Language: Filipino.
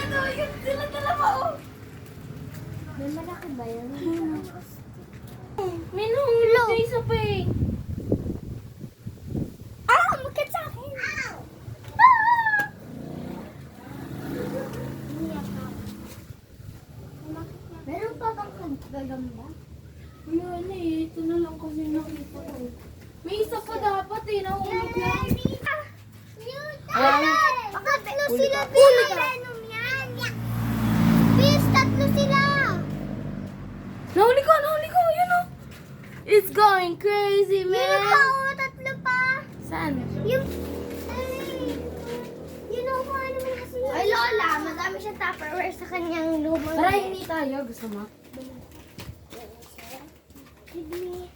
o, yun sila dalawa o. May malaki ba yan? May nahulog sa isa pa eh. Ah! Magkat sa akin! Meron pa bang gagamba? Wala na eh, ito na lang kasi nakita ko. May isa pa dapat eh, nahulog lang. Baka tatlo sila, Bis! Venom yan! Bis, tatlo sila! Nahuli ko, yun o. It's going crazy, Yun pa, man. oh, tatlo pa! Saan? Yung... Yun ako, ano man kasi yun? Ay, Lola, madami siyang Tupperware sa kanyang lumang. Tara, hindi tayo. Gusto mo? Give me.